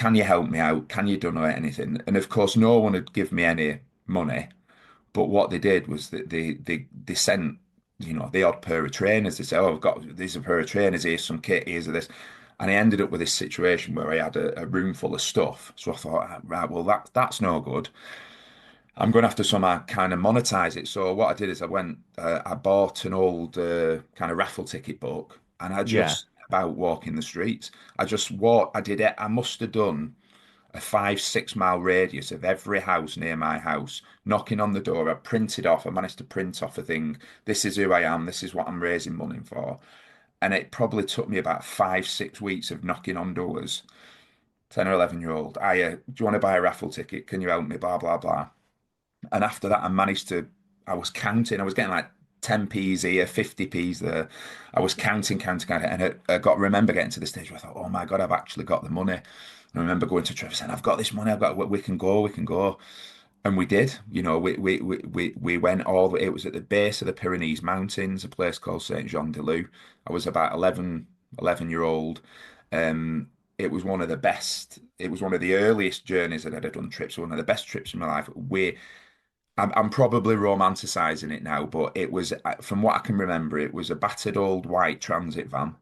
can you help me out? Can you donate anything? And of course, no one would give me any money. But what they did was that they sent, the odd pair of trainers. They said, "Oh, I've got these a pair of trainers. Here's some kit. Here's this." And I ended up with this situation where I had a room full of stuff. So I thought, right, well, that's no good. I'm going to have to somehow kind of monetize it. So what I did is I bought an old kind of raffle ticket book, and I Yeah. just about walking the streets. I just walked. I did it. I must have done a 5, 6 mile radius of every house near my house, knocking on the door. I managed to print off a thing. This is who I am. This is what I'm raising money for. And it probably took me about 5, 6 weeks of knocking on doors. 10 or 11-year-old. Do you want to buy a raffle ticket? Can you help me? Blah, blah, blah. And after that, I was counting. I was getting like 10p's here, 50p's there. I was counting. And I remember getting to the stage where I thought, oh my God, I've actually got the money. And I remember going to Trevor saying, I've got this money. We can go, we can go. And we did. We went it was at the base of the Pyrenees Mountains, a place called Saint-Jean-de-Luz. I was about 11 year old. It was one of the best, it was one of the earliest journeys that I'd done trips, one of the best trips in my life. I'm probably romanticizing it now, but it was, from what I can remember, it was a battered old white transit van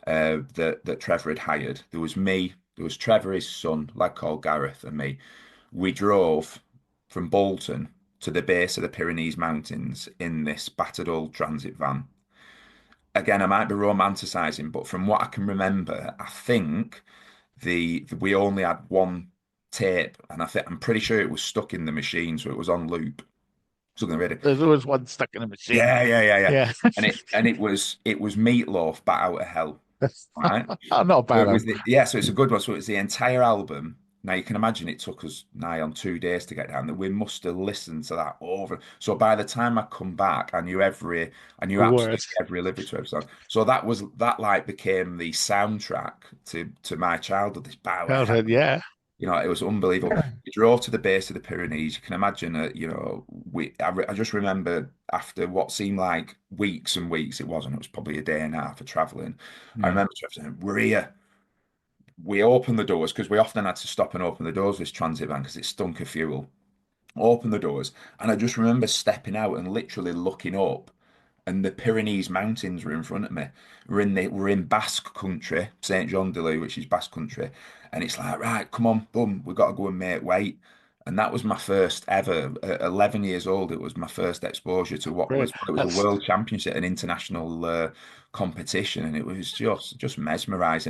that Trevor had hired. There was me, there was Trevor, his son, lad called Gareth, and me. We drove from Bolton to the base of the Pyrenees Mountains in this battered old transit van. Again, I might be romanticizing, but from what I can remember, I think we only had one tape, and I'm pretty sure it was stuck in the machine, so it was on loop. So I'm ready. There's always one stuck in a machine. Yeah, yeah, yeah, yeah. Yeah. And it was Meatloaf, Bat Out of Hell, right? I'm not a So bad it was one. yeah, so it's a good one. So it's the entire album. Now you can imagine it took us nigh on 2 days to get down there. We must have listened to that over. So by the time I come back, I knew The absolutely worst. every lyric to every song. So that like became the soundtrack to my childhood. This bow of Childhood, yeah. it was unbelievable. We drove to the base of the Pyrenees. You can imagine that, I just remember after what seemed like weeks and weeks, it wasn't, it was probably a day and a half of traveling. I Mm. remember saying, we're here. We opened the doors because we often had to stop and open the doors with this transit van because it stunk of fuel. Open the doors, and I just remember stepping out and literally looking up, and the Pyrenees Mountains were in front of me. We're in Basque country, Saint Jean de Luz, which is Basque country, and it's like, right, come on, boom, we've got to go and make weight. And that was my first ever, at 11 years old. It was my first exposure to Brilliant. it was a That's world championship, an international competition, and it was just mesmerizing.